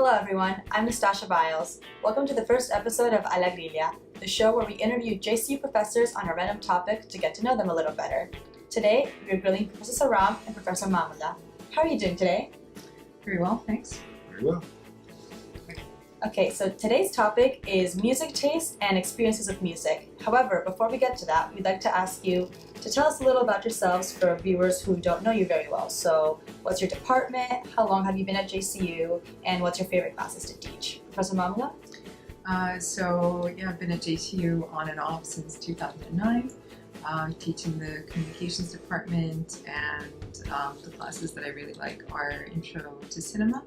Hello everyone, I'm Nastasha Biles. Welcome to the first episode of Alla Griglia, the show where we interview JCU professors on a random topic to get to know them a little better. Today, we are grilling Professor Sarram and Professor Mamula. How are you doing today? Very well, thanks. Very well. Okay, so today's topic is music taste and experiences with music. However, before we get to that, we'd like to ask you to tell us a little about yourselves for viewers who don't know you very well. So, what's your department? How long have you been at JCU? And what's your favorite classes to teach? Professor Mamula? I've been at JCU on and off since 2009, teaching the Communications department, and the classes that I really like are Intro to Cinema,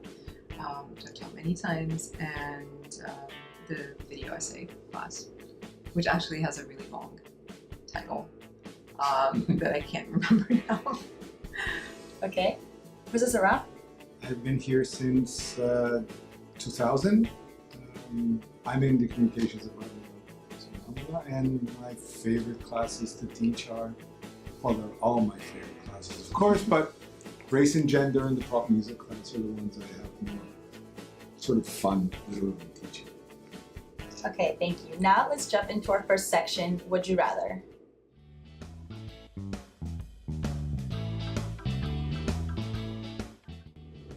which I've taught many times, and the video essay class, which actually has a really long title that I can't remember now. Okay. Professor Sarram? I've been here since 2000. I'm in the Communications department, and my favorite classes to teach are, well, they're all my favorite classes, of course, but race and gender and the pop music class are the ones I have more sort of fun literally teaching. Okay, thank you. Now let's jump into our first section, Would You Rather?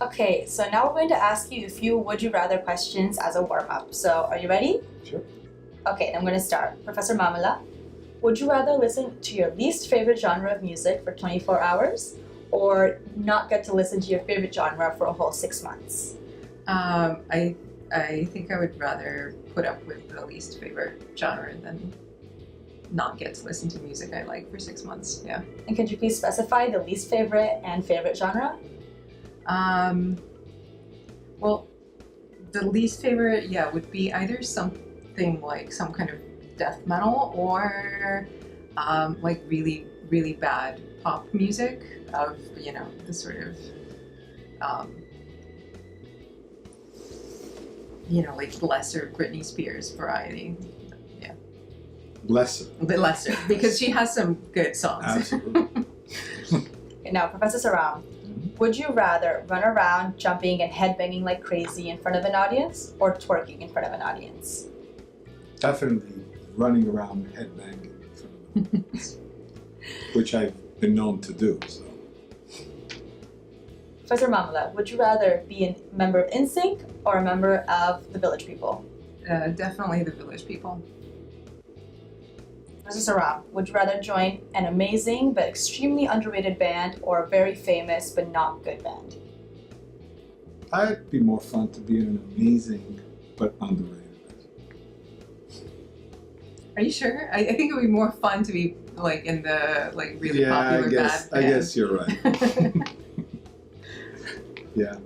Okay, so now we're going to ask you a few Would You Rather questions as a warm-up. So, are you ready? Sure. Okay, I'm going to start. Professor Mamula, would you rather listen to your least favorite genre of music for 24 hours or not get to listen to your favorite genre for a whole 6 months? I think I would rather put up with the least favorite genre than not get to listen to music I like for 6 months. Yeah. And could you please specify the least favorite and favorite genre? Well, the least favorite, would be either something like some kind of death metal or like really, really bad pop music of, the sort of, like lesser Britney Spears variety. Yeah. Lesser. The lesser, because she has some good songs. Absolutely. Okay, now, Professor Sarram, would you rather run around jumping and headbanging like crazy in front of an audience or twerking in front of an audience? Definitely running around headbanging in front of an audience, which I've been known to do. So. Professor Mamula, would you rather be a member of NSYNC or a member of the Village People? Definitely the Village People. Professor Sarram, would you rather join an amazing but extremely underrated band or a very famous but not good band? It'd be more fun to be in an amazing but underrated band. Are you sure? I think it would be more fun to be like in the really popular band. I guess you're right. Yeah.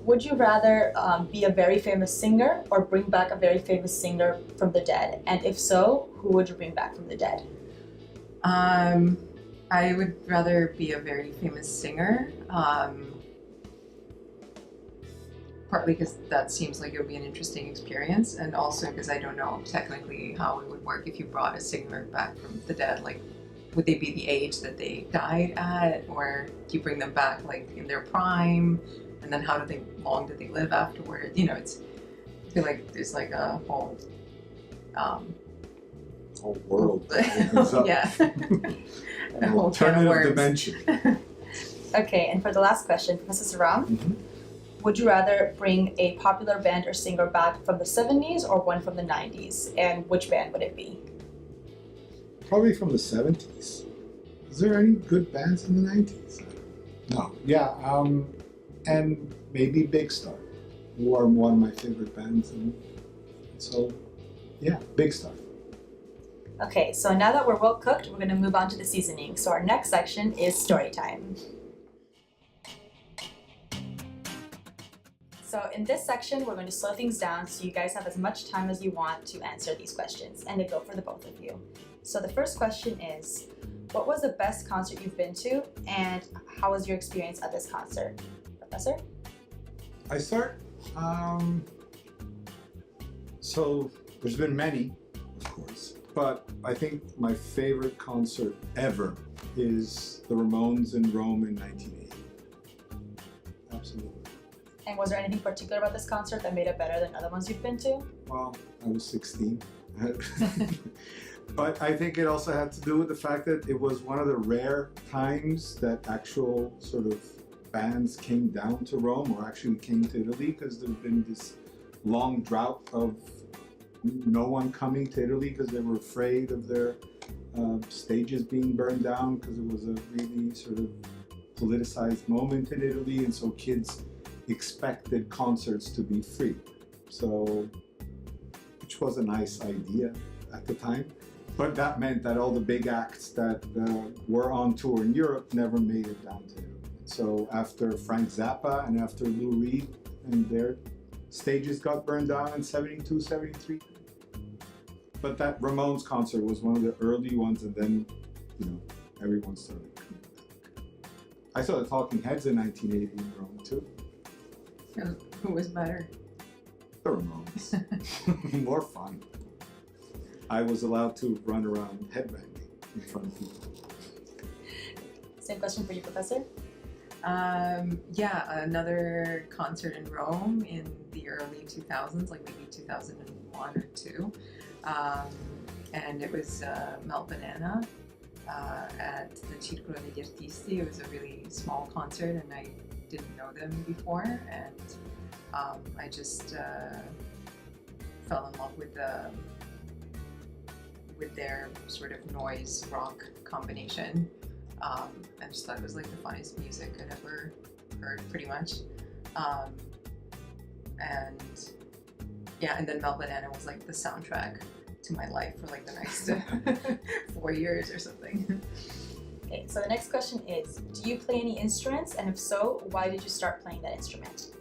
Would you rather be a very famous singer or bring back a very famous singer from the dead? And if so, who would you bring back from the dead? I would rather be a very famous singer, partly because that seems like it would be an interesting experience, and also because I don't know technically how it would work if you brought a singer back from the dead. Like, would they be the age that they died at, or do you bring them back like in their prime? And then how long did they live afterward? I feel like there's like a whole Whole world opens up. Yeah. An alternative dimension. Okay, and for the last question, Professor Sarram, would you rather bring a popular band or singer back from the 70s or one from the 90s? And which band would it be? Probably from the 70s. Is there any good bands in the 90s? No. Yeah. And maybe Big Star, who are one of my favorite bands. And so, yeah, Big Star. Okay, so now that we're well cooked, we're going to move on to the seasoning. So our next section is story time. So in this section, we're going to slow things down so you guys have as much time as you want to answer these questions, and they go for the both of you. So the first question is, what was the best concert you've been to, and how was your experience at this concert? Professor? I start. So there's been many, of course, but I think my favorite concert ever is the Ramones in Rome in 1980. Absolutely. And was there anything particular about this concert that made it better than other ones you've been to? Well, I was 16. But I think it also had to do with the fact that it was one of the rare times that actual sort of bands came down to Rome, or actually came to Italy, because there's been this long drought of no one coming to Italy because they were afraid of their stages being burned down, because it was a really sort of politicized moment in Italy, and so kids expected concerts to be free. So, which was a nice idea at the time. But that meant that all the big acts that were on tour in Europe never made it down to Italy. So after Frank Zappa and after Lou Reed and their stages got burned down in 72, 73. But that Ramones concert was one of the early ones, and then, you know, everyone started coming back. I saw the Talking Heads in 1980 in Rome too. Who was better? The Ramones. More fun. I was allowed to run around headbanging in front of people. Same question for you, Professor. Yeah, another concert in Rome in the early 2000s, like maybe 2001 or 2. And it was Melt Banana at the Circolo degli Artisti. It was a really small concert, and I didn't know them before, and I just fell in love with their sort of noise rock combination. I just thought it was like the funnest music I'd ever heard, pretty much. And yeah, and then Melt Banana was like the soundtrack to my life for like the next 4 years or something. Okay, so the next question is, do you play any instruments? And if so, why did you start playing that instrument?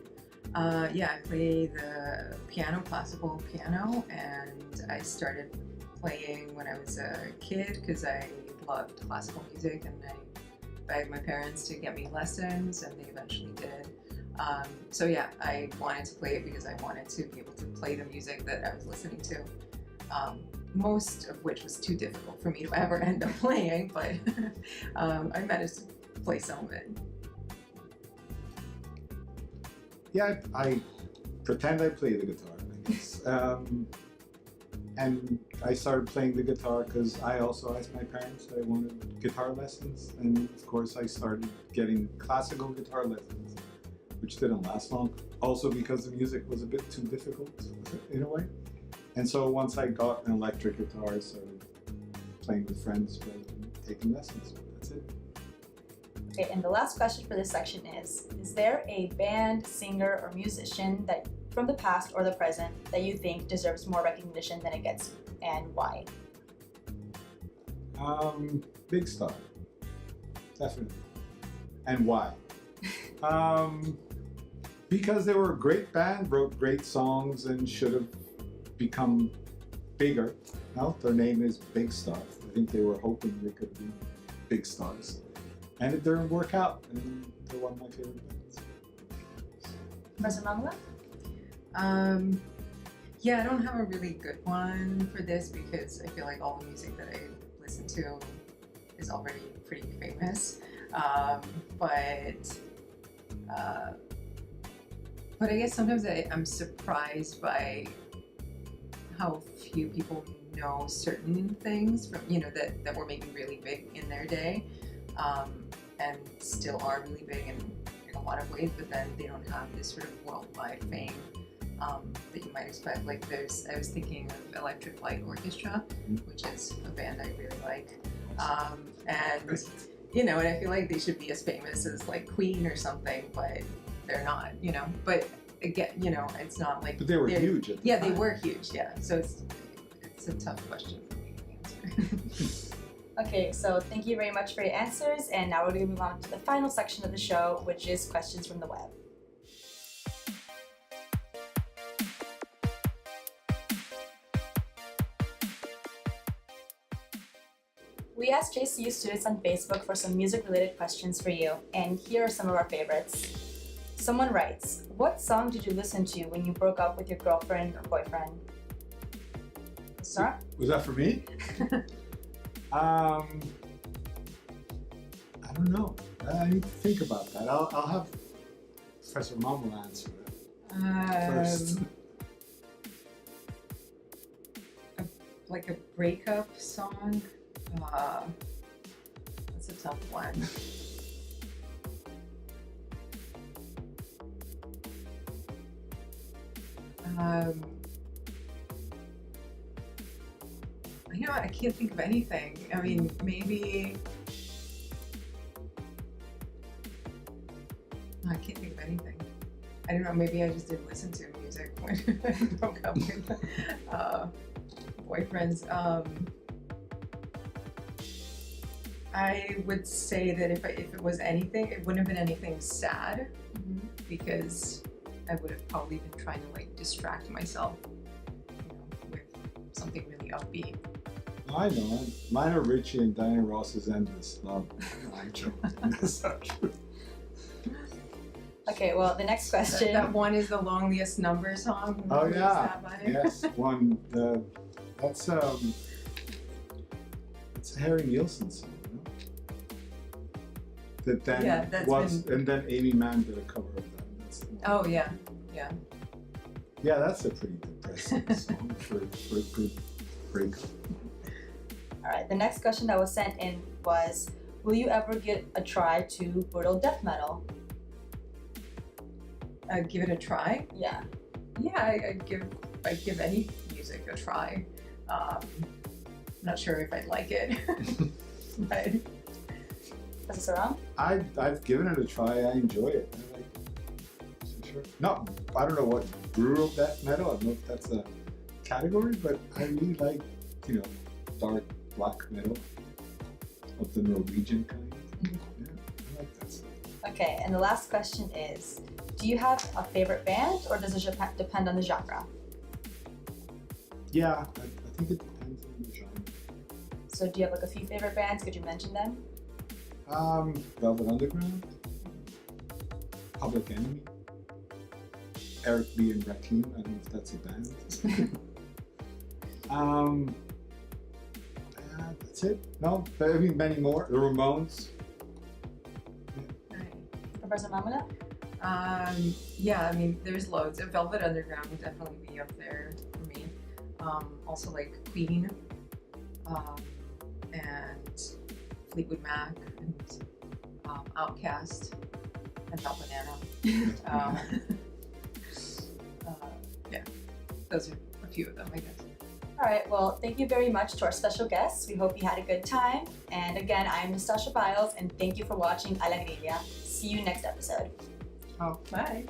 Yeah, I play the piano, classical piano, and I started playing when I was a kid because I loved classical music, and I begged my parents to get me lessons, and they eventually did. So yeah, I wanted to play it because I wanted to be able to play the music that I was listening to, most of which was too difficult for me to ever end up playing, but I managed to play some of it. Yeah, I pretend I play the guitar, I guess. And I started playing the guitar because I also asked my parents that I wanted guitar lessons, and of course I started getting classical guitar lessons, which didn't last long, also because the music was a bit too difficult in a way. And so once I got an electric guitar, I started playing with friends rather than taking lessons. That's it. Okay, and the last question for this section is there a band, singer, or musician that from the past or the present that you think deserves more recognition than it gets, and why? Big Star, definitely. And why? Because they were a great band, wrote great songs, and should have become bigger. Now their name is Big Star. I think they were hoping they could be big stars, and it didn't work out, and they're one of my favorite bands. Professor Mamula? Yeah, I don't have a really good one for this because I feel like all the music that I listen to is already pretty famous. But I guess sometimes I'm surprised by how few people know certain things from, you know, that were maybe really big in their day, and still are really big in a lot of ways, but then they don't have this sort of worldwide fame that you might expect. Like I was thinking of Electric Light Orchestra, which is a band I really like, and you know, and I feel like they should be as famous as like Queen or something, but they're not, you know. But again, you know, it's not like. But they were huge at the time. They were huge. Yeah, so it's a tough question for me to answer. Okay, so thank you very much for your answers, and now we're going to move on to the final section of the show, which is questions from the web. We asked JCU students on Facebook for some music-related questions for you, and here are some of our favorites. Someone writes, what song did you listen to when you broke up with your girlfriend or boyfriend? Sarram? Was that for me? I don't know. I need to think about that. I'll have Professor Mamula answer that. first? Like a breakup song. That's a tough one. I can't think of anything. I mean, maybe. I can't think of anything. I don't know. Maybe I just didn't listen to music when I broke up with boyfriends. I would say that if it was anything, it wouldn't have been anything sad, because I would have probably been trying to like distract myself, with something really upbeat. I know. Mine are Richie and Diana Ross's Endless Love. I'm joking. That's not true. Okay, well, the next question. That one is the loneliest number song. Oh Is yeah. that by? Yes, one. That's it's a Harry Nilsson song, you know? That then Yeah, that's been- and then Amy Mann did a cover of that. That's the one. Oh yeah, yeah. Yeah, that's a pretty depressing song for a good breakup. All right, the next question that was sent in was, will you ever give a try to brutal death metal? Give it a try. Yeah. Yeah, I'd give any music a try. Not sure if I'd like it, but Is this Sarram? I've given it a try. I enjoy it. I like it. So sure. No, I don't know what brutal death metal. I don't know if that's a category, but I really like, dark black metal of the Norwegian kind. Yeah, I like that stuff. Okay, and the last question is, do you have a favorite band, or does it depend on the genre? Yeah, I think it depends on the genre. So do you have like a few favorite bands? Could you mention them? Velvet Underground, Public Enemy, Eric B. and Rakim. I don't know if that's a band. That's it. No, I mean many more. The Ramones. Professor Mamula? Yeah, I mean, there's loads. Velvet Underground would definitely be up there for me. Also like Queen, and Fleetwood Mac, and Outkast, and Hot Banana. Yeah, those are a few of them, I guess. All right, well, thank you very much to our special guests. We hope you had a good time. And again, I'm Nastasha Biles, and thank you for watching Alla Griglia. See you next episode. Oh, bye.